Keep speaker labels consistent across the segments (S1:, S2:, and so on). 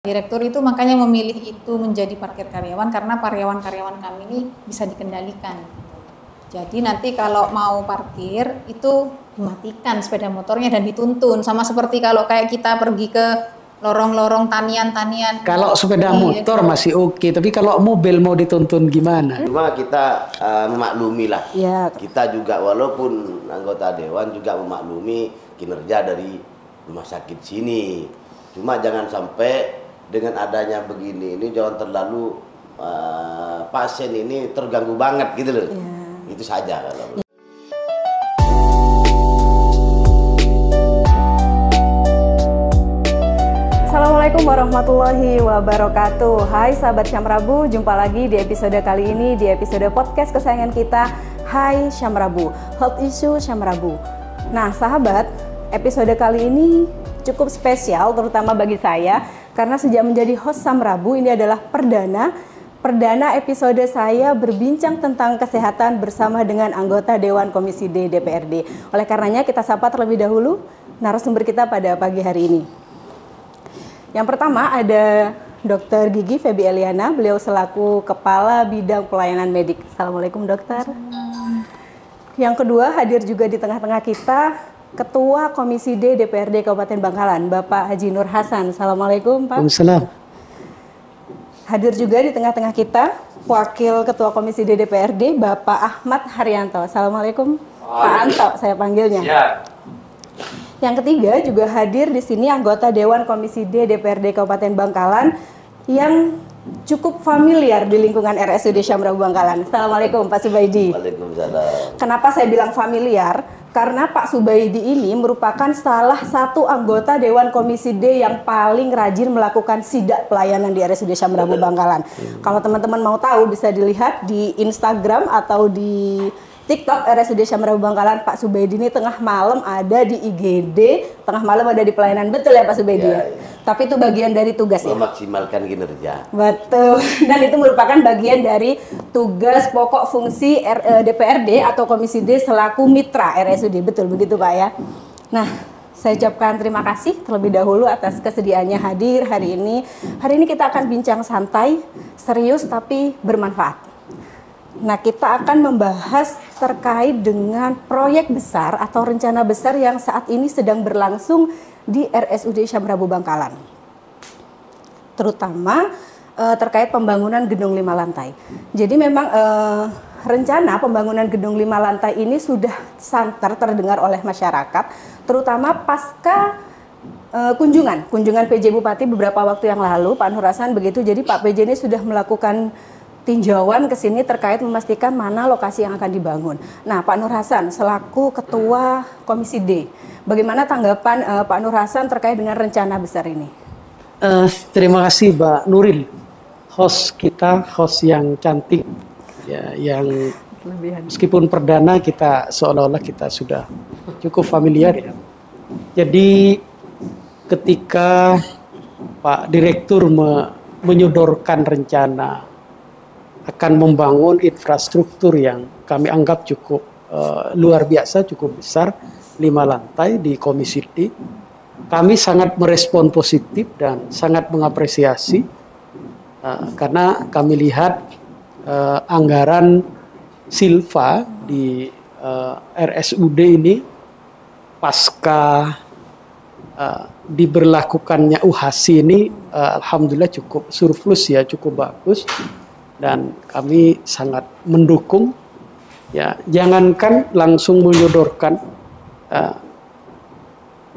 S1: Direktur itu makanya memilih itu menjadi parkir karyawan karena karyawan-karyawan kami ini bisa dikendalikan. Jadi nanti kalau mau parkir itu dimatikan sepeda motornya dan dituntun, sama seperti kalau kayak kita pergi ke lorong-lorong tanian-tanian.
S2: Kalau sepeda motor masih oke, tapi kalau mobil mau dituntun gimana?
S3: Cuma kita memaklumi lah.
S1: Ya.
S3: Kita juga walaupun anggota dewan juga memaklumi kinerja dari rumah sakit sini. Cuma jangan sampai dengan adanya begini ini jangan terlalu pasien ini terganggu banget gitu loh. Ya. Itu saja kalau.
S4: Assalamualaikum warahmatullahi wabarakatuh. Hai sahabat Syamrabu, jumpa lagi di episode kali ini, di episode podcast kesayangan kita, Hai Syamrabu, Health Issue Syamrabu. Nah sahabat, episode kali ini cukup spesial terutama bagi saya, karena sejak menjadi host Syamrabu ini adalah perdana episode saya berbincang tentang kesehatan bersama dengan anggota Dewan Komisi D DPRD. Oleh karenanya kita sapa terlebih dahulu narasumber kita pada pagi hari ini. Yang pertama ada Dr. Gigi Febi Eliana, beliau selaku Kepala Bidang Pelayanan Medik. Assalamualaikum dokter. Yang kedua hadir juga di tengah-tengah kita Ketua Komisi D DPRD Kabupaten Bangkalan, Bapak Haji Nur Hasan. Assalamualaikum Pak.
S2: Waalaikumsalam.
S4: Hadir juga di tengah-tengah kita Wakil Ketua Komisi D DPRD, Bapak Ahmad Haryanto. Assalamualaikum Pak Anto, saya panggilnya. Ya. Yang ketiga juga hadir di sini anggota Dewan Komisi D DPRD Kabupaten Bangkalan yang cukup familiar di lingkungan RSUD Syamrabu Bangkalan. Assalamualaikum Pak Subaidi.
S3: Waalaikumsalam.
S4: Kenapa saya bilang familiar? Karena Pak Subaidi ini merupakan salah satu anggota Dewan Komisi D yang paling rajin melakukan sidak pelayanan di RSUD Syamrabu Bangkalan. Kalau teman-teman mau tahu bisa dilihat di Instagram atau di TikTok RSUD Syamrabu Bangkalan. Pak Subaidi ini tengah malam ada di IGD, tengah malam ada di pelayanan, betul ya Pak Subaidi ya? Tapi itu bagian dari tugas ya?
S3: Memaksimalkan kinerja.
S4: Betul, dan itu merupakan bagian dari tugas pokok fungsi DPRD atau Komisi D selaku mitra RSUD, betul begitu Pak ya? Nah, saya ucapkan terima kasih terlebih dahulu atas kesediaannya hadir hari ini. Hari ini kita akan bincang santai, serius tapi bermanfaat. Nah, kita akan membahas terkait dengan proyek besar atau rencana besar yang saat ini sedang berlangsung di RSUD Syamrabu Bangkalan. Terutama terkait pembangunan gedung 5 lantai. Jadi memang rencana pembangunan gedung 5 lantai ini sudah santer terdengar oleh masyarakat, terutama pasca kunjungan PJ Bupati beberapa waktu yang lalu, Pak Nur Hasan begitu. Jadi Pak PJ ini sudah melakukan tinjauan ke sini terkait memastikan mana lokasi yang akan dibangun. Nah, Pak Nur Hasan selaku Ketua Komisi D, bagaimana tanggapan Pak Nur Hasan terkait dengan rencana besar ini?
S2: Terima kasih Mbak Nuril, host kita, host yang cantik, ya, yang meskipun perdana kita seolah-olah kita sudah cukup familiar ya. Jadi ketika Pak Direktur menyodorkan rencana akan membangun infrastruktur yang kami anggap cukup luar biasa, cukup besar, 5 lantai di Komisi D. Kami sangat merespon positif dan sangat mengapresiasi karena kami lihat anggaran Silva di RSUD ini pasca diberlakukannya UHASI ini alhamdulillah cukup surplus ya, cukup bagus. Dan kami sangat mendukung, ya, jangankan langsung menyodorkan.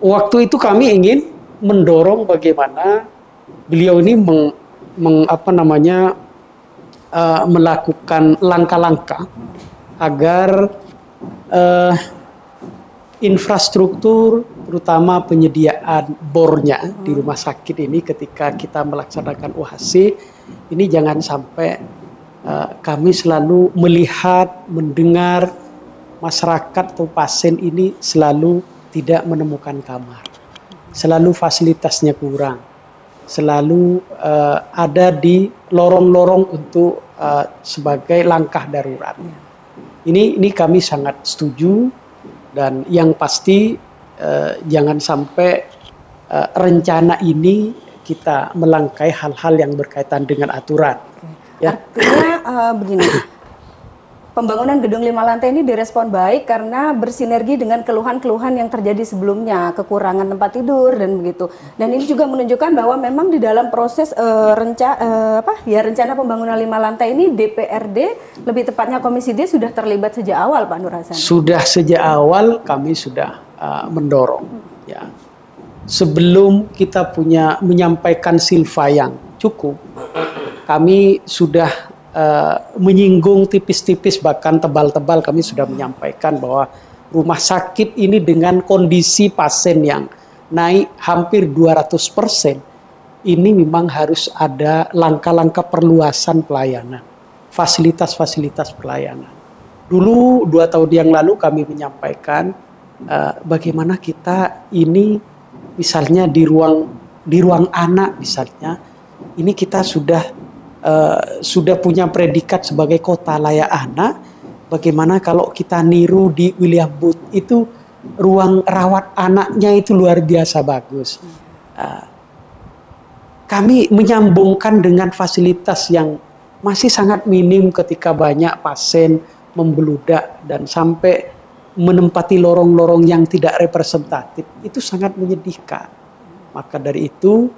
S2: Waktu itu kami ingin mendorong bagaimana beliau ini melakukan langkah-langkah agar infrastruktur, terutama penyediaan bornya di rumah sakit ini ketika kita melaksanakan UHC, ini jangan sampai kami selalu melihat, mendengar masyarakat atau pasien ini selalu tidak menemukan kamar, selalu fasilitasnya kurang, selalu ada di lorong-lorong untuk sebagai langkah darurat. Ini kami sangat setuju, dan yang pasti jangan sampai rencana ini kita melangkai hal-hal yang berkaitan dengan aturan. Ya.
S4: Artinya begini, pembangunan gedung 5 lantai ini direspon baik karena bersinergi dengan keluhan-keluhan yang terjadi sebelumnya, kekurangan tempat tidur dan begitu. Dan ini juga menunjukkan bahwa memang di dalam proses rencana pembangunan 5 lantai ini DPRD, lebih tepatnya Komisi D sudah terlibat sejak awal, Pak Nur Hasan.
S2: Sudah sejak awal kami sudah mendorong. Ya. Sebelum kita menyampaikan silfa yang cukup, kami sudah menyinggung tipis-tipis, bahkan tebal-tebal kami sudah menyampaikan bahwa rumah sakit ini dengan kondisi pasien yang naik hampir 200%, ini memang harus ada langkah-langkah perluasan pelayanan, fasilitas-fasilitas pelayanan. Dulu 2 tahun yang lalu kami menyampaikan bagaimana kita ini misalnya di ruang anak misalnya, ini kita sudah punya predikat sebagai kota layak anak. Bagaimana kalau kita niru di William Booth, itu ruang rawat anaknya itu luar biasa bagus. Kami menyambungkan dengan fasilitas yang masih sangat minim ketika banyak pasien membeludak dan sampai menempati lorong-lorong yang tidak representatif. Itu sangat menyedihkan. Maka dari itu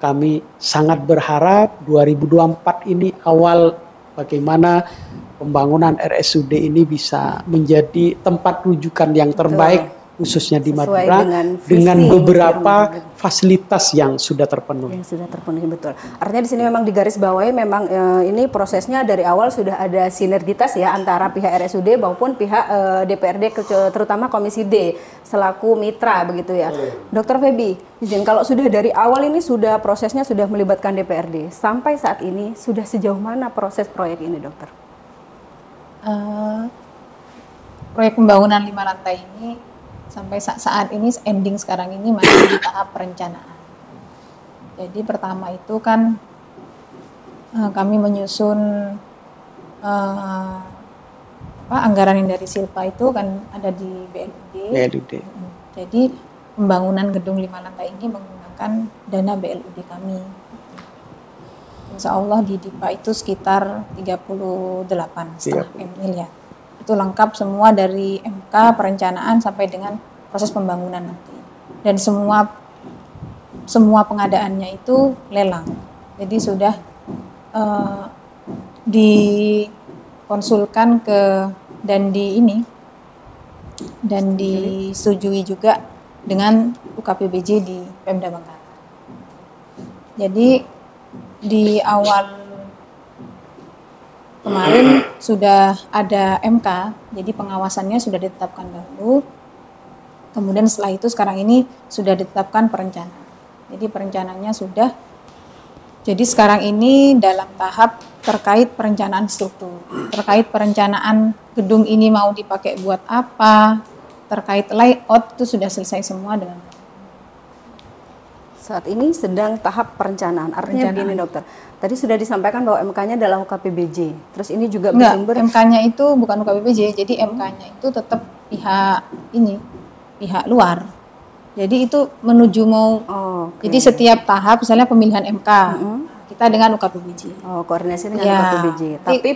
S2: kami sangat berharap 2024 ini awal bagaimana pembangunan RSUD ini bisa menjadi tempat rujukan yang terbaik, khususnya di Madura, dengan beberapa fasilitas yang sudah terpenuhi.
S4: Yang sudah terpenuhi, betul. Artinya di sini memang digarisbawahi memang ini prosesnya dari awal sudah ada sinergitas ya antara pihak RSUD maupun pihak DPRD, terutama Komisi D selaku mitra begitu ya. Dr. Feby, izin kalau sudah dari awal ini prosesnya sudah melibatkan DPRD, sampai saat ini sudah sejauh mana proses proyek ini, dokter?
S1: Proyek pembangunan 5 lantai ini sampai saat ini ending sekarang ini masih di tahap perencanaan. Jadi pertama itu kan kami menyusun anggaran yang dari Silpa itu kan ada di BLUD. Jadi pembangunan gedung 5 lantai ini menggunakan dana BLUD kami. Insya Allah di DIPA itu sekitar 38,5 miliar. Itu lengkap semua dari MK, perencanaan sampai dengan proses pembangunan nanti. Dan semua pengadaannya itu lelang. Jadi sudah dikonsulkan dan disetujui juga dengan UKPBJ di Pemda Bengkala. Jadi di awal kemarin sudah ada MK, jadi pengawasannya sudah ditetapkan dahulu. Kemudian setelah itu sekarang ini sudah ditetapkan perencanaan. Jadi perencanaannya sudah. Jadi sekarang ini dalam tahap terkait perencanaan struktur, terkait perencanaan gedung ini mau dipakai buat apa, terkait layout itu sudah selesai semua dengan.
S4: Saat ini sedang tahap perencanaan. Artinya begini, dokter. Tadi sudah disampaikan bahwa MK-nya adalah UKPBJ. Terus ini juga bersumber.
S1: MK-nya itu bukan UKPBJ, jadi MK-nya itu tetap pihak luar. Jadi itu menuju mau. Jadi setiap tahap, misalnya pemilihan MK, kita dengan UKPBJ.
S4: Koordinasi dengan UKPBJ. Tapi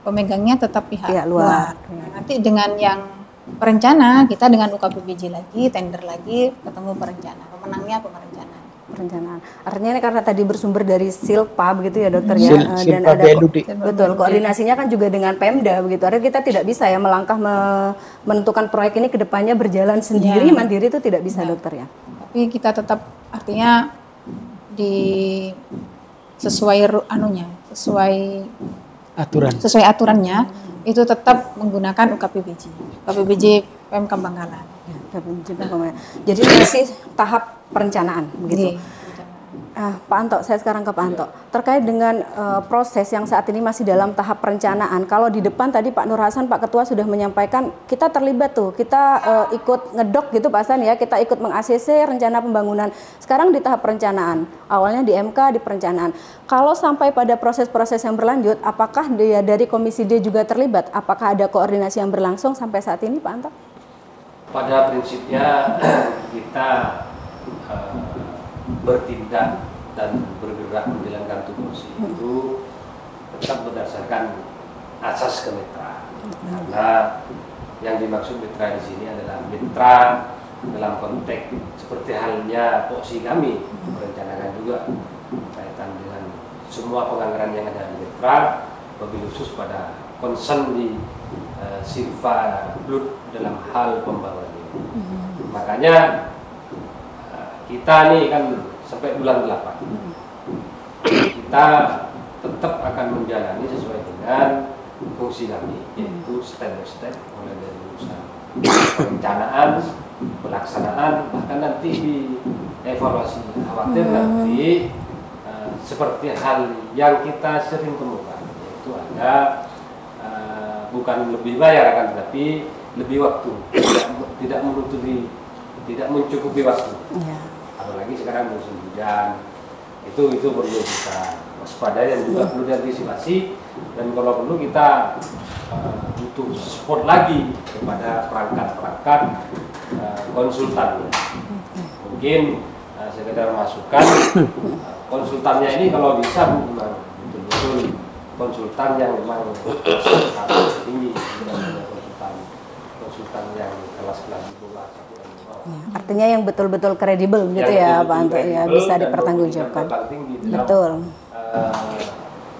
S1: pemegangnya tetap pihak luar. Nanti dengan yang perencana kita dengan UKPBJ lagi, tender lagi, ketemu perencana. Pemenangnya perencanaan. Artinya ini karena tadi bersumber dari Silpa begitu ya, dokter ya. Dan ada betul koordinasinya kan juga dengan Pemda begitu. Artinya kita tidak bisa ya melangkah menentukan proyek ini ke depannya berjalan sendiri mandiri, itu tidak bisa, dokter ya. Tapi kita tetap artinya sesuai aturannya itu tetap menggunakan UKPBJ PMK Bangkalan.
S4: Jadi masih tahap perencanaan begitu. Pak Anto, saya sekarang ke Pak Anto. Terkait dengan proses yang saat ini masih dalam tahap perencanaan. Kalau di depan tadi Pak Nur Hasan, Pak Ketua sudah menyampaikan kita terlibat tuh, kita ikut ngedok gitu Pak Hasan ya, kita ikut meng-ACC rencana pembangunan. Sekarang di tahap perencanaan. Awalnya di MK, di perencanaan. Kalau sampai pada proses-proses yang berlanjut, apakah dari Komisi D juga terlibat? Apakah ada koordinasi yang berlangsung sampai saat ini, Pak Anto?
S5: Pada prinsipnya kita bertindak dan bergerak menjalankan tupoksi itu tetap berdasarkan asas kemitraan. Karena yang dimaksud mitra di sini adalah mitra dalam konteks seperti halnya poksi kami merencanakan juga kaitan dengan semua penganggaran yang ada di mitra, wabil khusus pada concern di Silva Blood dalam hal pembangunan ini. Makanya kita nih kan sampai bulan 8 kita tetap akan menjalani sesuai dengan fungsi kami, yaitu step by step, mulai dari urusan perencanaan, pelaksanaan, bahkan nanti di evaluasi. Khawatir nanti seperti hal yang kita sering temukan, yaitu ada bukan lebih bayar kan, tapi lebih waktu, tidak mencukupi waktu. Apalagi sekarang musim hujan, itu perlu kita waspadai dan juga perlu diantisipasi, dan kalau perlu kita butuh support lagi kepada perangkat konsultan. Mungkin sekedar masukan, konsultannya ini kalau bisa memang betul-betul konsultan yang memang tinggi, konsultan yang kelas-kelas di bawah.
S4: Artinya yang betul-betul kredibel gitu ya Pak Anto, ya bisa dipertanggungjawabkan. Betul.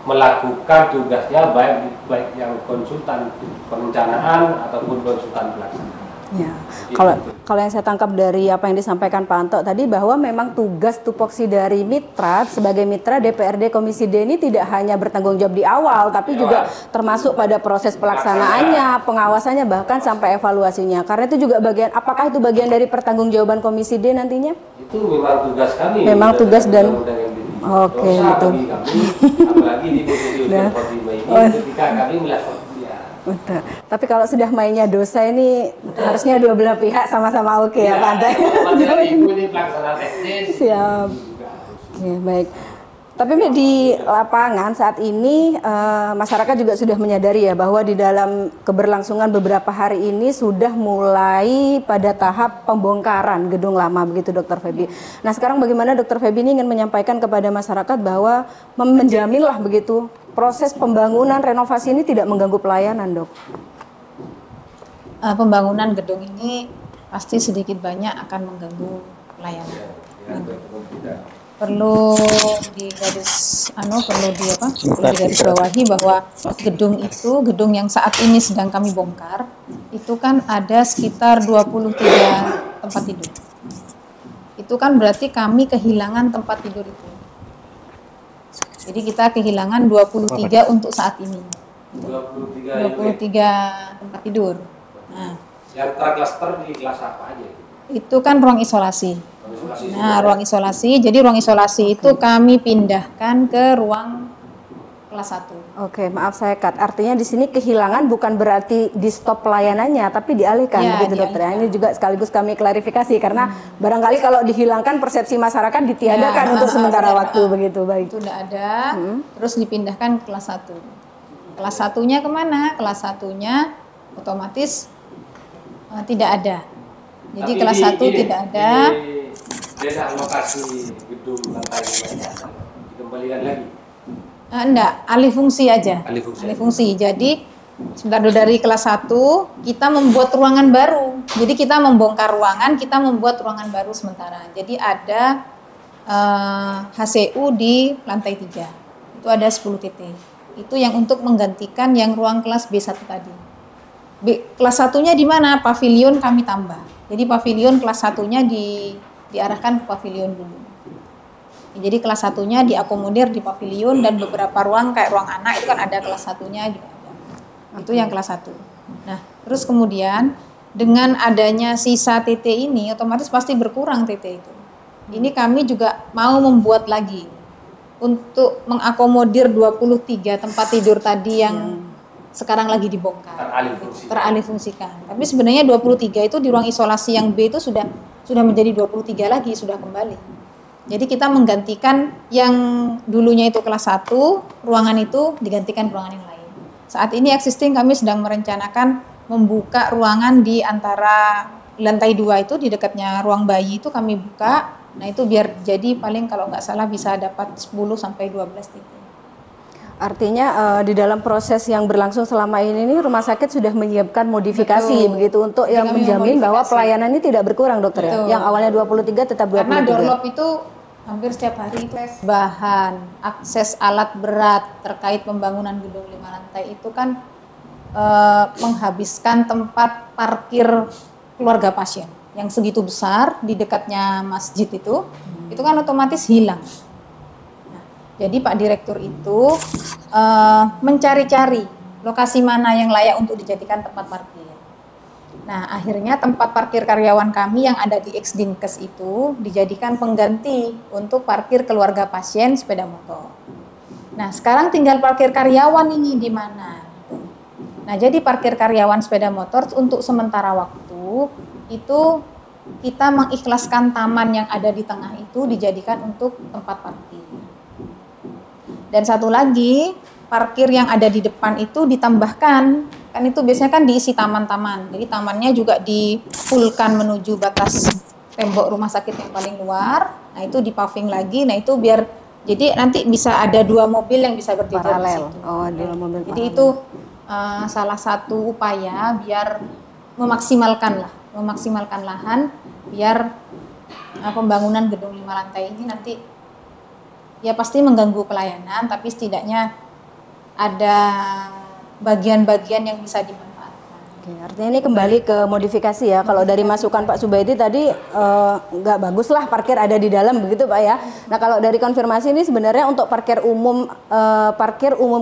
S5: Melakukan tugasnya baik yang konsultan perencanaan ataupun konsultan pelaksana.
S4: Ya, kalau yang saya tangkap dari apa yang disampaikan Pak Anto tadi, bahwa memang tugas tupoksi dari mitra sebagai mitra DPRD Komisi D ini tidak hanya bertanggung jawab di awal, tapi juga termasuk pada proses pelaksanaannya, pengawasannya, bahkan sampai evaluasinya. Karena itu juga bagian, apakah itu bagian dari pertanggungjawaban Komisi D nantinya?
S5: Itu memang tugas kami.
S4: Memang tugas dan oke, betul.
S5: Apalagi di posisi seperti ini, ketika kami melakukan.
S4: Betul. Tapi kalau sudah mainnya dosa ini harusnya dua belah pihak sama-sama oke ya Pak Anto. Siap. Oke, baik. Tapi di lapangan saat ini masyarakat juga sudah menyadari ya bahwa di dalam keberlangsungan beberapa hari ini sudah mulai pada tahap pembongkaran gedung lama, begitu Dr. Feby. Nah sekarang bagaimana Dr. Feby ini ingin menyampaikan kepada masyarakat bahwa menjaminlah begitu proses pembangunan renovasi ini tidak mengganggu pelayanan, Dok?
S1: Pembangunan gedung ini pasti sedikit banyak akan mengganggu pelayanan. Perlu digaris bawahi bahwa gedung yang saat ini sedang kami bongkar itu kan ada sekitar 23 tempat tidur. Itu kan berarti kami kehilangan tempat tidur itu. Jadi kita kehilangan 23 untuk saat ini. 23 tempat tidur. Nah,
S5: yang terklaster di kelas apa aja?
S1: Itu kan ruang isolasi. Nah, ruang isolasi. Jadi ruang isolasi itu kami pindahkan ke ruang kelas 1.
S4: Oke, maaf saya cut. Artinya di sini kehilangan bukan berarti di stop pelayanannya, tapi dialihkan,
S1: ya,
S4: begitu Dokter. Ini juga sekaligus kami klarifikasi karena barangkali kalau dihilangkan persepsi masyarakat ditiadakan untuk sementara waktu, begitu. Baik.
S1: Itu sudah ada, terus dipindahkan ke kelas 1. Kelas 1-nya kemana? Kelas 1-nya otomatis tidak ada. Jadi kelas 1 tidak ada.
S5: Beda lokasi gedung lantai dikembalikan lagi.
S1: Enggak, alih fungsi aja. Alih fungsi. Jadi sebentar dari kelas 1 kita membuat ruangan baru. Jadi kita membongkar ruangan, kita membuat ruangan baru sementara. Jadi ada HCU di lantai 3. Itu ada 10 titik. Itu yang untuk menggantikan yang ruang kelas B1 tadi. Kelas 1-nya di mana? Pavilion kami tambah. Jadi pavilion kelas 1-nya diarahkan ke pavilion dulu. Jadi kelas 1-nya diakomodir di pavilion dan beberapa ruang kayak ruang anak itu kan ada kelas 1-nya juga ada. Itu yang kelas 1. Nah, terus kemudian dengan adanya sisa TT ini otomatis pasti berkurang TT itu. Ini kami juga mau membuat lagi untuk mengakomodir 23 tempat tidur tadi yang sekarang lagi dibongkar. Teralih fungsikan. Tapi sebenarnya 23 itu di ruang isolasi yang B itu sudah menjadi 23 lagi, sudah kembali. Jadi kita menggantikan yang dulunya itu kelas 1, ruangan itu digantikan ruangan yang lain. Saat ini existing kami sedang merencanakan membuka ruangan di antara lantai 2 itu di dekatnya ruang bayi itu kami buka Nah itu biar jadi paling kalau nggak salah bisa dapat 10 sampai 12 titik.
S4: Artinya di dalam proses yang berlangsung selama ini rumah sakit sudah menyiapkan modifikasi begitu untuk yang menjamin bahwa pelayanan ini tidak berkurang, dokter ya. Yang awalnya 23 tetap 23.
S1: Karena doorlock itu hampir setiap hari bahan, akses alat berat terkait pembangunan gedung 5 lantai itu kan menghabiskan tempat parkir keluarga pasien yang segitu besar di dekatnya masjid itu kan otomatis hilang. Nah, jadi Pak Direktur itu mencari-cari lokasi mana yang layak untuk dijadikan tempat parkir. Nah, akhirnya tempat parkir karyawan kami yang ada di Ex-Dinkes itu dijadikan pengganti untuk parkir keluarga pasien sepeda motor. Nah, sekarang tinggal parkir karyawan ini di mana? Nah, jadi parkir karyawan sepeda motor untuk sementara waktu itu kita mengikhlaskan taman yang ada di tengah itu dijadikan untuk tempat parkir. Dan satu lagi, parkir yang ada di depan itu ditambahkan, kan itu biasanya kan diisi taman-taman. Jadi tamannya juga di-fullkan menuju batas tembok rumah sakit yang paling luar. Nah, itu di-paving lagi. Nah, itu biar jadi nanti bisa ada 2 mobil yang bisa berjajar di situ.
S4: Oh, 2 mobil.
S1: Jadi itu salah satu upaya biar memaksimalkan lahan biar pembangunan gedung 5 lantai ini nanti ya pasti mengganggu pelayanan, tapi setidaknya ada bagian-bagian yang bisa dimanfaatkan.
S4: Oke, artinya ini kembali ke modifikasi ya. Kalau dari masukan Pak Subaidi tadi nggak bagus lah parkir ada di dalam begitu Pak ya. Nah kalau dari konfirmasi ini sebenarnya untuk parkir umum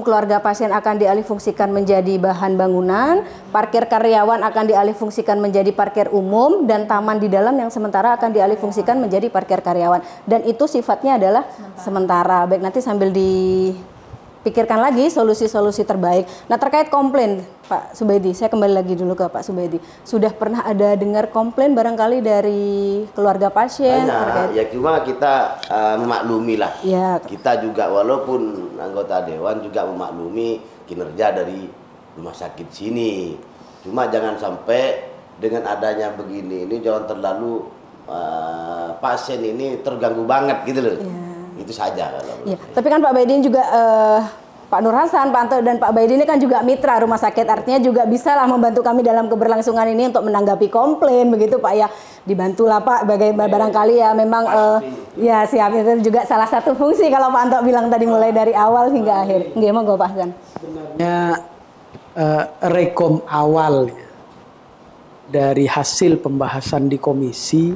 S4: keluarga pasien akan dialihfungsikan menjadi bahan bangunan, parkir karyawan akan dialihfungsikan menjadi parkir umum, dan taman di dalam yang sementara akan dialihfungsikan menjadi parkir karyawan. Dan itu sifatnya adalah sementara. Baik, nanti sambil dipikirkan lagi solusi-solusi terbaik. Nah terkait komplain Pak Subaidi, saya kembali lagi dulu ke Pak Subaidi. Sudah pernah ada dengar komplain barangkali dari keluarga pasien?
S3: Banyak, ya cuma kita memaklumi lah.
S4: Ya.
S3: Kita juga walaupun anggota dewan juga memaklumi kinerja dari rumah sakit sini. Cuma jangan sampai dengan adanya begini ini jangan terlalu pasien ini terganggu banget gitu loh. Ya. Itu saja kalau.
S4: Ya. Tapi kan Pak Baidin juga Pak Nur Hasan, Pak Anto, dan Pak Baidin ini kan juga mitra rumah sakit, artinya juga bisa lah membantu kami dalam keberlangsungan ini untuk menanggapi komplain begitu Pak ya. Dibantulah Pak, barangkali ya memang ya siap, itu juga salah satu fungsi kalau Pak Anto bilang tadi mulai dari awal hingga akhir. Nggih, monggo Pak Hasan.
S2: Sebenarnya rekom awal dari hasil pembahasan di komisi,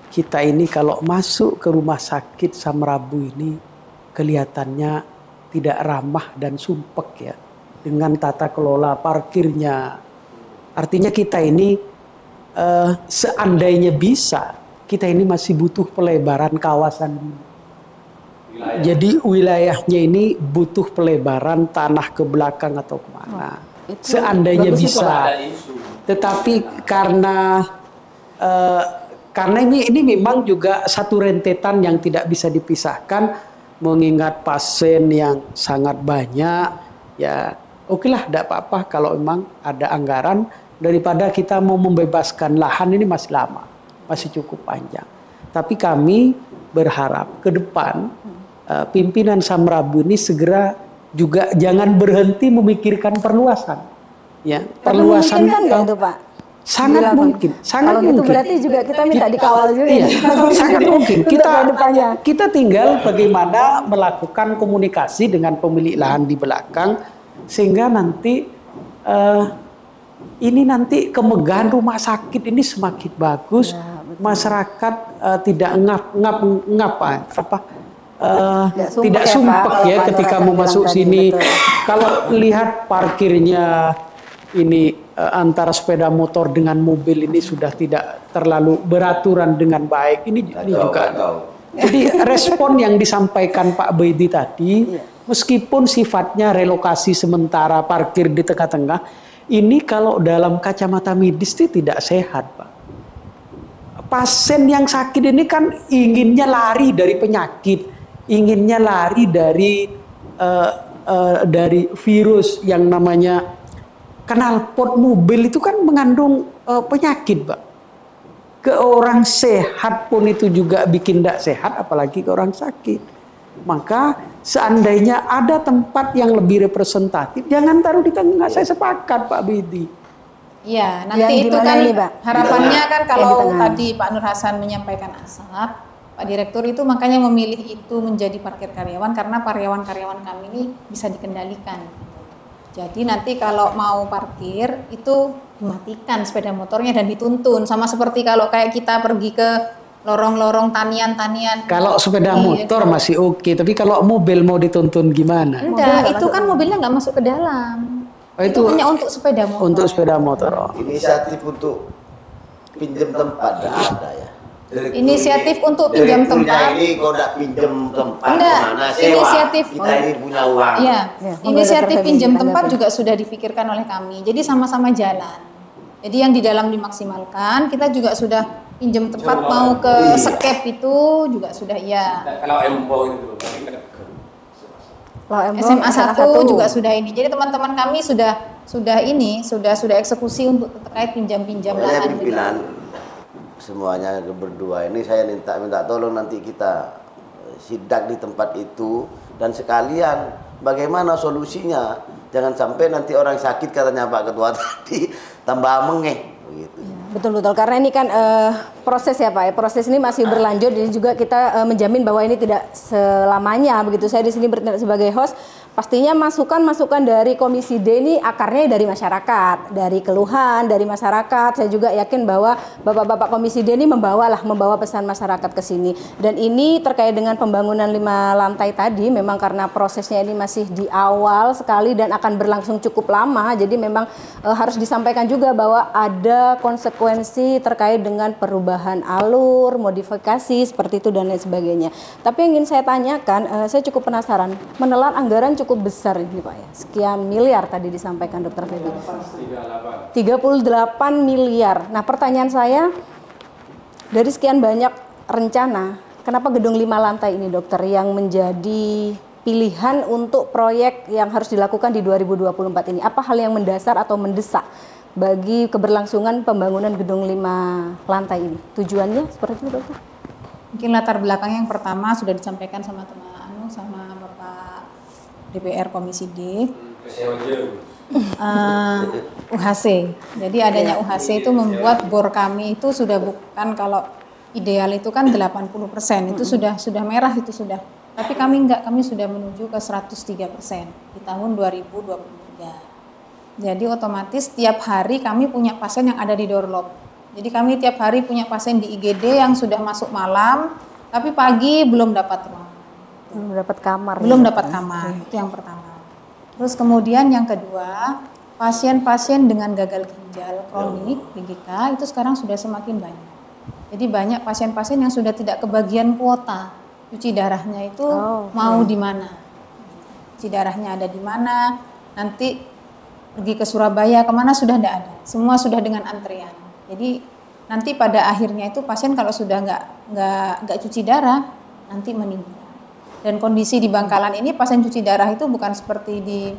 S2: kita ini kalau masuk ke rumah sakit Samrabu ini kelihatannya tidak ramah dan sumpek ya dengan tata kelola parkirnya. Artinya kita ini seandainya bisa, kita ini masih butuh pelebaran kawasan ini. Jadi wilayahnya ini butuh pelebaran tanah ke belakang atau kemana. Seandainya bisa. Tetapi karena ini memang juga satu rentetan yang tidak bisa dipisahkan, mengingat pasien yang sangat banyak, ya okelah, tidak apa-apa kalau memang ada anggaran, daripada kita mau membebaskan lahan ini masih lama, masih cukup panjang. Tapi kami berharap ke depan pimpinan Samrabu ini segera juga jangan berhenti memikirkan perluasan, ya perluasan
S4: kan itu Pak.
S2: Sangat mungkin, sangat
S4: kalau
S2: mungkin.
S4: Gitu berarti juga kita minta dikawal juga.
S2: Iya, sangat mungkin. Kita tinggal bagaimana melakukan komunikasi dengan pemilik lahan di belakang sehingga nanti ini nanti kemegahan rumah sakit ini semakin bagus. Ya, masyarakat tidak tidak sumpek ya ketika mau masuk sini. Betul. Kalau lihat parkirnya ini antara sepeda motor dengan mobil ini sudah tidak terlalu beraturan dengan baik. Ini juga. Jadi respon yang disampaikan Pak Baidi tadi, meskipun sifatnya relokasi sementara parkir di tengah-tengah, ini kalau dalam kacamata medis itu tidak sehat, Pak. Pasien yang sakit ini kan inginnya lari dari penyakit, inginnya lari dari virus yang namanya knalpot mobil itu kan mengandung penyakit, Pak. Ke orang sehat pun itu juga bikin tidak sehat, apalagi ke orang sakit. Maka seandainya ada tempat yang lebih representatif, jangan taruh di tengah. Saya sepakat Pak Bidi.
S1: Iya, nanti itu kan
S4: ini, Pak?
S1: harapannya kan
S4: Yang
S1: kalau
S4: di tengah.
S1: tadi Pak Nur Hasan menyampaikan asap, Pak Direktur itu makanya memilih itu menjadi parkir karyawan karena karyawan-karyawan kami ini bisa dikendalikan. Jadi nanti kalau mau parkir itu dimatikan sepeda motornya dan dituntun, sama seperti kalau kayak kita pergi ke lorong-lorong tanian-tanian.
S2: Kalau sepeda motor masih oke, tapi kalau mobil mau dituntun gimana?
S1: Enggak, itu kan mobilnya nggak masuk ke dalam.
S2: Oh,
S1: itu hanya untuk sepeda motor.
S2: Untuk sepeda motor. Oh.
S3: Inisiatif untuk pinjam tempat nggak ada ya.
S1: Inisiatif untuk pinjam tempat.
S3: Ini kok nggak pinjam tempat
S1: Enggak,
S3: kemana sewa?
S1: inisiatif.
S3: Kita ini punya uang.
S1: Iya,
S4: Ya,
S1: inisiatif
S4: Dokter
S1: pinjam
S4: Feby,
S1: tempat
S4: tanggapi.
S1: juga sudah dipikirkan oleh kami. Jadi sama-sama jalan. Jadi yang di dalam dimaksimalkan, kita juga sudah pinjam tempat mau ke skep itu juga sudah iya.
S5: Kalau Embo itu
S1: SMA 1 juga sudah ini. Jadi teman-teman kami sudah eksekusi untuk terkait pinjam-pinjam
S3: Oleh
S1: lahan.
S3: pimpinan semuanya berdua ini saya minta tolong nanti kita sidak di tempat itu dan sekalian bagaimana solusinya. Jangan sampai nanti orang sakit katanya Pak Ketua tadi tambah mengeh begitu.
S4: Betul-betul, karena ini kan proses ya Pak, proses ini masih berlanjut dan juga kita menjamin bahwa ini tidak selamanya begitu. Saya di sini bertindak sebagai host, pastinya masukan-masukan dari Komisi D ini akarnya dari masyarakat, dari keluhan dari masyarakat. Saya juga yakin bahwa Bapak-bapak Komisi D ini membawa pesan masyarakat ke sini. Dan ini terkait dengan pembangunan 5 lantai tadi, memang karena prosesnya ini masih di awal sekali dan akan berlangsung cukup lama, jadi memang harus disampaikan juga bahwa ada konsekuensi terkait dengan perubahan alur, modifikasi seperti itu dan lain sebagainya. Tapi yang ingin saya tanyakan, saya cukup penasaran, menelan anggaran cukup besar ini Pak ya, sekian miliar tadi disampaikan Dokter Feby. 38 miliar. Nah pertanyaan saya, dari sekian banyak rencana, kenapa gedung 5 lantai ini dokter yang menjadi pilihan untuk proyek yang harus dilakukan di 2024 ini? Apa hal yang mendasar atau mendesak bagi keberlangsungan pembangunan gedung 5 lantai ini? Tujuannya seperti itu dokter?
S1: Mungkin latar belakang yang pertama sudah disampaikan sama teman sama Bapak DPR Komisi D. UHC. Jadi adanya UHC itu membuat bor kami itu sudah bukan, kalau ideal itu kan 80%, itu sudah merah itu sudah. Tapi kami enggak, kami sudah menuju ke 103% di tahun 2023. Jadi otomatis tiap hari kami punya pasien yang ada di doorlob. Jadi kami tiap hari punya pasien di IGD yang sudah masuk malam, tapi pagi belum dapat ruang.
S4: Belum dapat kamar.
S1: Belum dapat kamar, itu yang pertama. Terus kemudian yang kedua, pasien-pasien dengan gagal ginjal kronik (GGK) itu sekarang sudah semakin banyak. Jadi banyak pasien-pasien yang sudah tidak kebagian kuota cuci darahnya itu mau di mana, cuci darahnya ada di mana, nanti pergi ke Surabaya kemana sudah tidak ada, semua sudah dengan antrian. Jadi nanti pada akhirnya itu pasien kalau sudah nggak cuci darah nanti meninggal. Dan kondisi di Bangkalan ini pasien cuci darah itu bukan seperti di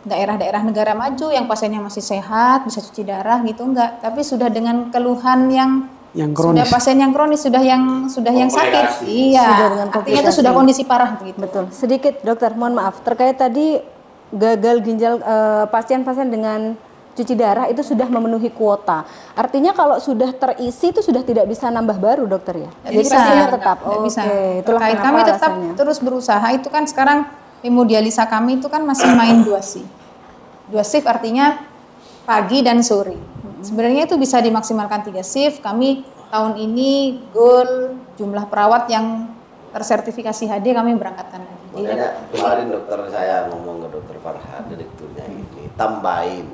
S1: daerah-daerah negara maju yang pasiennya masih sehat bisa cuci darah gitu, enggak, tapi sudah dengan keluhan yang
S2: kronis.
S1: Sudah pasien yang kronis, sudah yang sakit. Iya. Artinya itu sudah kondisi parah begitu.
S4: Betul. Sedikit dokter, mohon maaf terkait tadi gagal ginjal pasien-pasien dengan cuci darah itu sudah memenuhi kuota. Artinya kalau sudah terisi itu sudah tidak bisa nambah baru dokter ya.
S1: Jadi
S4: bisa, pasiennya tetap.
S1: Bisa.
S4: Itulah
S1: Terkait kami tetap terus berusaha. Itu kan sekarang hemodialisa kami itu kan masih main 2 shift. 2 shift artinya pagi dan sore. Sebenarnya itu bisa dimaksimalkan 3 shift. Kami tahun ini goal jumlah perawat yang tersertifikasi HD kami berangkatkan lagi.
S3: Makanya kemarin dokter saya ngomong ke dokter Farhan, direkturnya ini, tambahin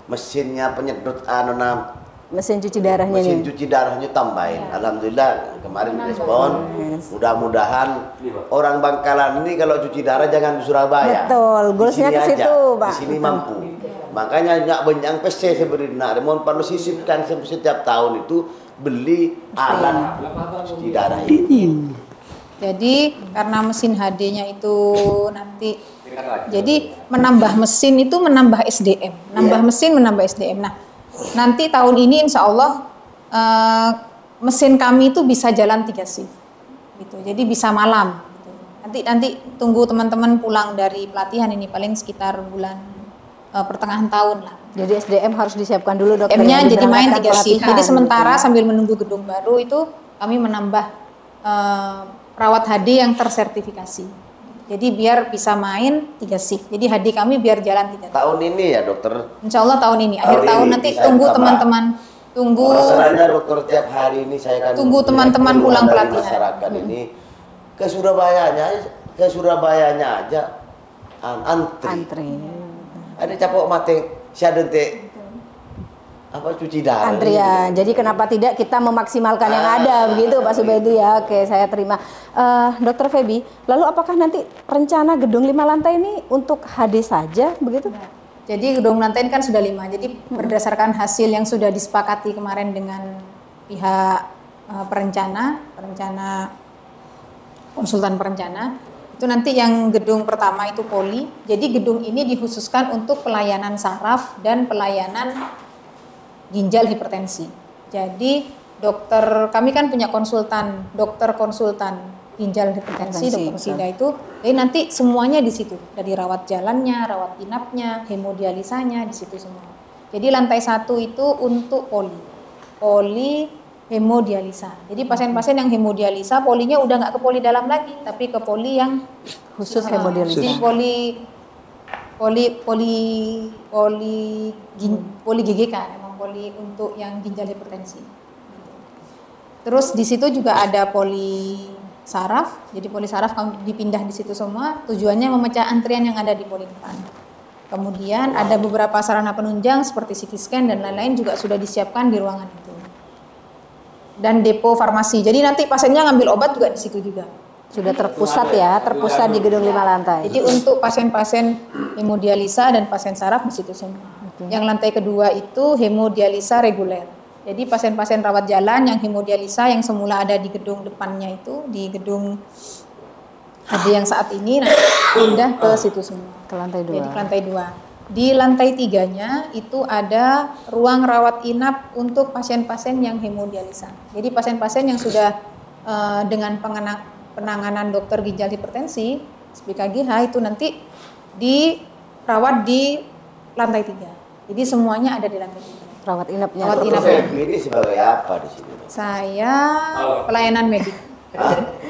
S3: mesinnya penyedot
S4: mesin cuci darahnya
S3: mesin cuci darahnya tambahin. Alhamdulillah kemarin respon. Mudah-mudahan orang Bangkalan ini kalau cuci darah jangan di Surabaya.
S4: Betul, goalsnya ke situ Pak.
S3: Di sini mampu. Makanya nyak benyang PC sebenarnya mau perlu sisipkan setiap tahun itu beli alat cuci darah ini.
S1: Jadi karena mesin HD-nya itu nanti, jadi menambah mesin itu menambah SDM, menambah mesin menambah SDM. Nah nanti tahun ini insya Allah mesin kami itu bisa jalan 3 shift gitu. Jadi bisa malam gitu. Nanti tunggu teman-teman pulang dari pelatihan ini paling sekitar bulan pertengahan tahun lah.
S4: Jadi SDM harus disiapkan dulu dokter.
S1: SDM-nya jadi main 3 shift.
S4: pelatihan,
S1: Jadi sementara
S4: gitu.
S1: sambil menunggu gedung baru itu kami menambah perawat HD yang tersertifikasi. Jadi biar bisa main 3 shift. Jadi HD kami biar jalan 3 tahun.
S3: Tahun ini ya dokter.
S1: Insya Allah tahun ini, akhir
S3: Tahun
S1: tahun
S3: ini
S1: nanti
S3: bisa
S1: tunggu
S3: tambah.
S1: teman-teman, tunggu
S3: Masalahnya dokter tiap hari ini saya kan
S1: Tunggu
S3: melihat
S1: teman-teman
S3: keluhan
S1: pulang
S3: dari
S1: pelatihan.
S3: masyarakat ini ke Surabayanya aja antri.
S4: Antri.
S3: Ada capok mate siadente apa cuci darah.
S4: Antrian. Jadi kenapa tidak kita memaksimalkan yang ada begitu Pak Subedi ya. Oke, saya terima. Dokter Feby, lalu apakah nanti rencana gedung 5 lantai ini untuk HD saja begitu?
S1: Jadi gedung lantai ini kan sudah 5. Jadi berdasarkan hasil yang sudah disepakati kemarin dengan pihak perencana konsultan perencana, itu nanti yang gedung pertama itu poli. Jadi gedung ini dikhususkan untuk pelayanan saraf dan pelayanan ginjal hipertensi. Jadi kami kan punya dokter konsultan ginjal hipertensi, dokter Sida itu. Jadi nanti semuanya di situ, dari rawat jalannya, rawat inapnya, hemodialisanya di situ semua. Jadi lantai 1 itu untuk poli hemodialisa. Jadi pasien-pasien yang hemodialisa, polinya udah nggak ke poli dalam lagi, tapi ke poli yang
S4: Khusus hemodialisa.
S1: Jadi poli GGK, memang poli untuk yang ginjal hipertensi. Terus di situ juga ada poli saraf. Jadi poli saraf dipindah di situ semua. Tujuannya memecah antrian yang ada di poli depan. Kemudian ada beberapa sarana penunjang seperti CT scan dan lain-lain juga sudah disiapkan di ruangan itu. Dan depo farmasi. Jadi nanti pasiennya ngambil obat juga di situ juga.
S4: Sudah terpusat ya, terpusat di gedung 5 lantai.
S1: Jadi untuk pasien-pasien hemodialisa dan pasien saraf di situ semua. Yang lantai kedua itu hemodialisa reguler. Jadi pasien-pasien rawat jalan yang hemodialisa yang semula ada di gedung depannya itu, di gedung HD yang saat ini nanti pindah ke situ semua.
S4: Ke lantai 2.
S1: Jadi ke lantai 2. Di lantai 3-nya itu ada ruang rawat inap untuk pasien-pasien yang hemodialisa. Jadi pasien-pasien yang sudah dengan penanganan dokter ginjal hipertensi, SPKGH itu nanti dirawat di lantai 3. Jadi semuanya ada di lantai 3.
S4: Rawat inapnya.
S1: Rawat inap.
S3: Ini sebagai apa di sini?
S1: Saya pelayanan medik.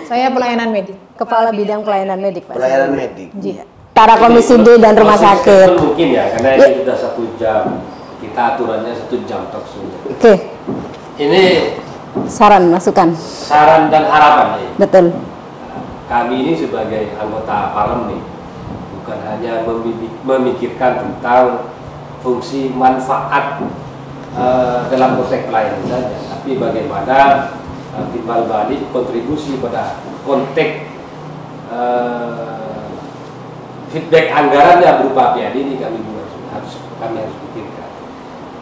S1: Saya pelayanan medik.
S4: Kepala bidang pelayanan medik, Pak.
S3: Pelayanan medik.
S1: Iya.
S4: Antara Komisi D dan rumah sakit.
S5: Mungkin ya, karena ini sudah 1 jam. Kita aturannya 1 jam talk show-nya.
S4: Oke.
S5: Ini
S4: Saran, masukan.
S5: saran dan harapan nih.
S4: Betul.
S5: Kami ini sebagai anggota parlemen bukan hanya memikirkan tentang fungsi manfaat dalam konteks pelayanan saja, tapi bagaimana timbal balik kontribusi pada konteks feedback anggarannya berupa PAD ini kami harus pikirkan.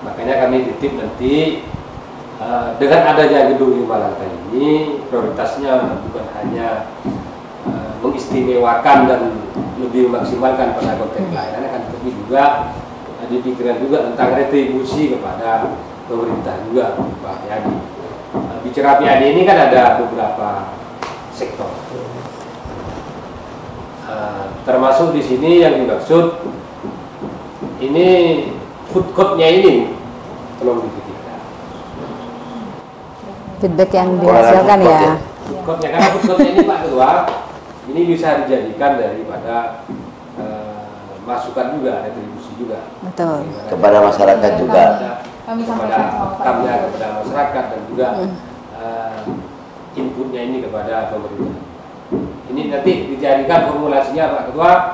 S5: Makanya kami titip nanti dengan adanya gedung 5 lantai ini prioritasnya bukan hanya mengistimewakan dan lebih memaksimalkan pada konteks pelayanan, akan tetapi juga dipikirkan juga tentang retribusi kepada pemerintah juga Pak PAD. Bicara PAD ini kan ada beberapa sektor. Termasuk di sini yang dimaksud ini food court-nya ini tolong dipikirkan.
S4: Feedback yang dihasilkan ya.
S5: Food court-nya, karena food court-nya ini Pak Ketua, ini bisa dijadikan daripada masukan juga, retribusi juga.
S4: Betul.
S3: Kepada masyarakat juga.
S1: Kami
S5: kepada
S1: sampaikan
S5: kepada masyarakat dan juga inputnya ini kepada pemerintah. Ini nanti dijadikan formulasinya Pak Ketua,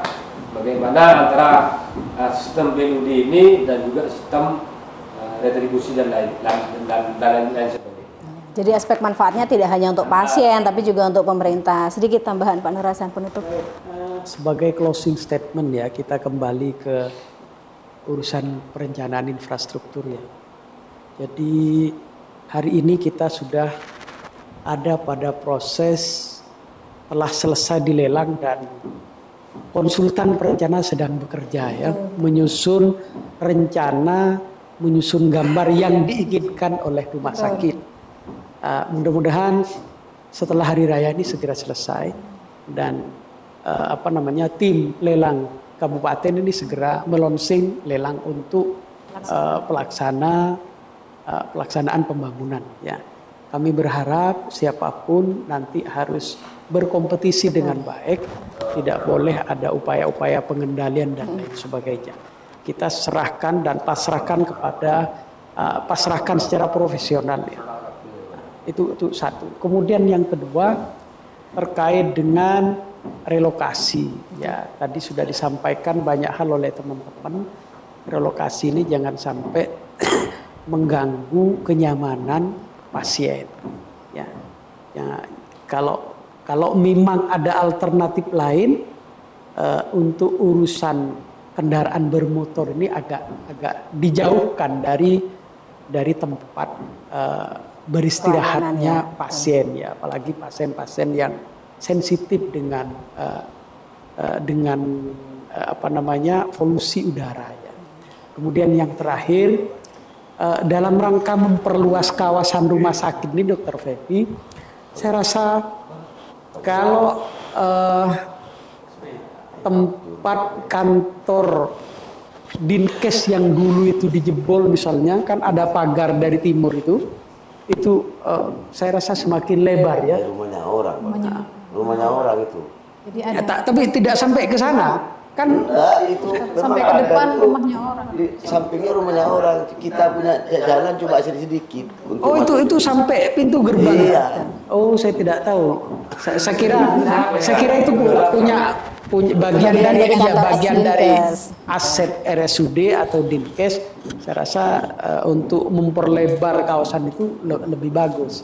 S5: bagaimana antara sistem BUD ini dan juga sistem retribusi dan lain sebagainya.
S4: Jadi aspek manfaatnya tidak hanya untuk pasien, tapi juga untuk pemerintah. Sedikit tambahan Pak Nur Hasan penutup.
S2: Sebagai closing statement ya, kita kembali ke urusan perencanaan infrastruktur ya. Jadi hari ini kita sudah ada pada proses telah selesai dilelang dan konsultan perencana sedang bekerja ya, menyusun rencana, menyusun gambar yang diinginkan oleh rumah sakit. Mudah-mudahan setelah hari raya ini segera selesai dan tim lelang kabupaten ini segera melonsing lelang untuk pelaksanaan pembangunan. Ya, kami berharap siapapun nanti harus berkompetisi dengan baik, tidak boleh ada upaya-upaya pengendalian dan lain sebagainya. Kita serahkan dan pasrahkan secara profesional. Ya. Itu satu. Kemudian yang kedua terkait dengan relokasi. Ya, tadi sudah disampaikan banyak hal oleh teman-teman. Relokasi ini jangan sampai mengganggu kenyamanan pasien. Ya, kalau memang ada alternatif lain untuk urusan kendaraan bermotor ini agak dijauhkan dari tempat beristirahatnya pasien, ya, apalagi pasien-pasien yang sensitif dengan polusi udara. Ya. Kemudian yang terakhir, dalam rangka memperluas kawasan rumah sakit ini, Dr. Febi, saya rasa kalau tempat kantor Dinkes yang dulu itu dijebol misalnya, kan ada pagar dari timur itu saya rasa semakin lebar ya.
S3: Rumahnya orang itu.
S1: Jadi ada.
S2: Tapi tidak sampai ke sana. Kan
S3: itu
S1: sampai ke depan rumahnya orang.
S3: Di sampingnya rumahnya orang. Kita punya jalan cuma sedikit.
S2: Itu sampai pintu gerbang.
S3: Iya.
S2: Oh, saya tidak tahu. Saya kira itu punya bagian dari aset RSUD atau Dinkes. Saya rasa untuk memperlebar kawasan itu lebih bagus.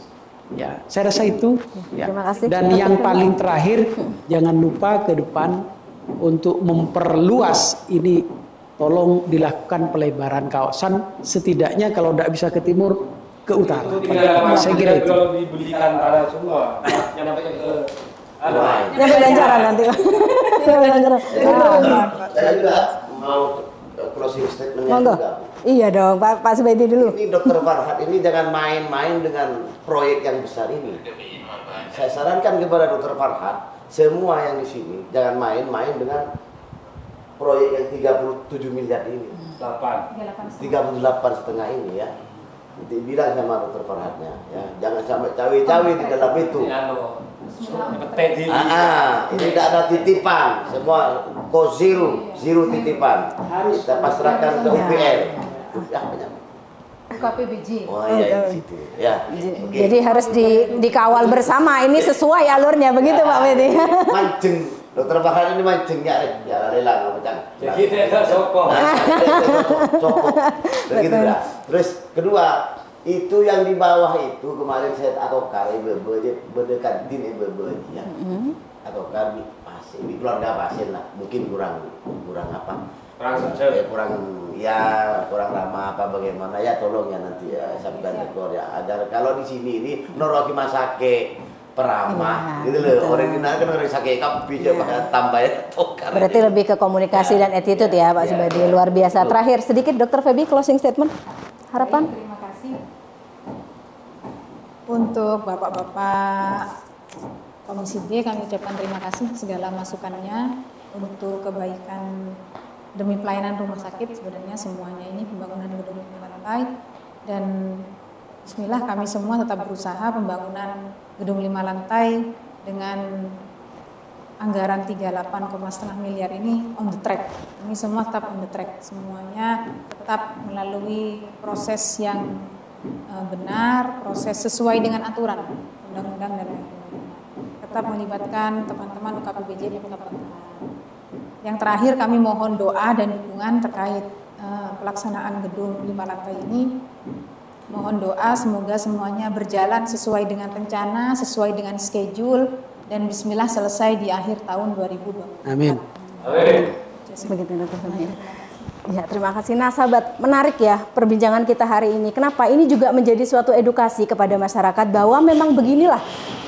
S2: Ya, saya rasa itu. Ya.
S4: Terima kasih.
S2: Dan yang paling terakhir, jangan lupa ke depan untuk memperluas ini, tolong dilakukan pelebaran kawasan. Setidaknya kalau tidak bisa ke timur, ke utara. Saya kira itu.
S5: Kalau dibelikan tanah semua, yang namanya
S4: Nyampe Banjaran nanti.
S3: Saya juga mau closing statement juga.
S4: Iya dong, Pak Subedi dulu.
S3: Ini Dr. Farhad ini jangan main-main dengan proyek yang besar ini. Saya sarankan kepada Dr. Farhad, semua yang di sini jangan main-main dengan proyek yang 37 miliar ini. 38,5 ini ya. Nanti bilang sama Dr. Farhadnya, ya, jangan sampai cawe-cawe di dalam itu. Ini tidak ada titipan, semua zero titipan. Kita pasrahkan ke UPL.
S1: UKPBJ.
S3: Oh iya, di situ. Ya.
S4: Jadi harus dikawal bersama. Ini sesuai alurnya begitu Pak Bedi.
S3: Mancing, Dr. Farhad ini mancing ya rela macam.
S5: Jadi dia sokong.
S3: Begitu dah. Terus kedua, itu yang di bawah itu kemarin saya atau kari berdekat din ya. Atau kami pasien di keluarga pasien lah, mungkin kurang apa? Kurang ramah apa bagaimana ya, tolong ya nanti ya sabdan ekor ya, agar kalau di sini ini noroki masake peramah gitu loh. Orang ini kan orang sakit kapi pakai tambah ya.
S4: Berarti lebih ke komunikasi dan attitude ya Pak Subadi. Luar biasa. Terakhir sedikit Dr. Febi, closing statement. Harapan?
S1: Terima kasih untuk Bapak-bapak Komisi D, kami ucapkan terima kasih segala masukannya untuk kebaikan demi pelayanan rumah sakit. Sebenarnya semuanya ini pembangunan gedung 5 lantai, dan bismillah kami semua tetap berusaha pembangunan gedung 5 lantai dengan anggaran 38,5 miliar ini on the track. Ini semua tetap on the track, semuanya tetap melalui proses yang benar, proses sesuai dengan aturan undang-undang dan lain-lain. Tetap melibatkan teman-teman UKPBJ dan UKPBJ. Yang terakhir kami mohon doa dan dukungan terkait pelaksanaan gedung 5 lantai ini. Mohon doa semoga semuanya berjalan sesuai dengan rencana, sesuai dengan schedule, dan bismillah selesai di akhir tahun 2020.
S2: Amin.
S4: Begitu Dr. Febi. Ya, terima kasih. Nah, sahabat, menarik ya perbincangan kita hari ini. Kenapa? Ini juga menjadi suatu edukasi kepada masyarakat bahwa memang beginilah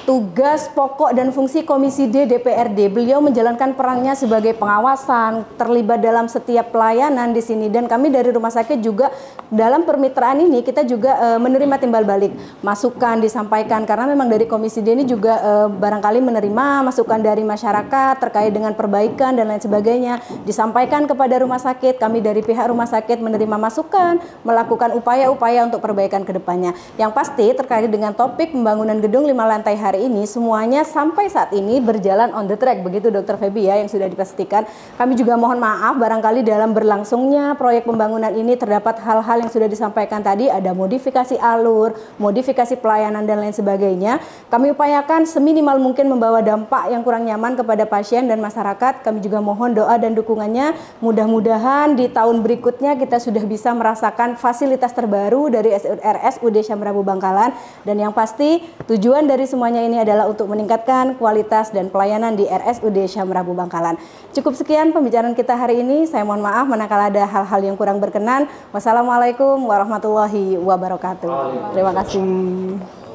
S4: tugas pokok dan fungsi Komisi D DPRD. Beliau menjalankan perannya sebagai pengawasan, terlibat dalam setiap pelayanan di sini, dan kami dari rumah sakit juga dalam permitraan ini kita juga menerima timbal balik, masukan disampaikan karena memang dari Komisi D ini juga barangkali menerima masukan dari masyarakat terkait dengan perbaikan dan lain sebagainya, disampaikan kepada rumah sakit. Kami dari pihak rumah sakit menerima masukan, melakukan upaya-upaya untuk perbaikan ke depannya. Yang pasti terkait dengan topik pembangunan gedung 5 lantai hari ini semuanya sampai saat ini berjalan on the track, begitu Dokter Feby ya yang sudah dipastikan. Kami juga mohon maaf barangkali dalam berlangsungnya proyek pembangunan ini terdapat hal-hal yang sudah disampaikan tadi, ada modifikasi alur, modifikasi pelayanan dan lain sebagainya. Kami upayakan seminimal mungkin membawa dampak yang kurang nyaman kepada pasien dan masyarakat. Kami juga mohon doa dan dukungannya, mudah-mudahan di tahun berikutnya kita sudah bisa merasakan fasilitas terbaru dari RSUD Syamrabu Bangkalan, dan yang pasti tujuan dari semuanya ini adalah untuk meningkatkan kualitas dan pelayanan di RSUD Syamrabu Bangkalan. Cukup sekian pembicaraan kita hari ini. Saya mohon maaf manakala ada hal-hal yang kurang berkenan. Wassalamualaikum warahmatullahi wabarakatuh. Terima kasih.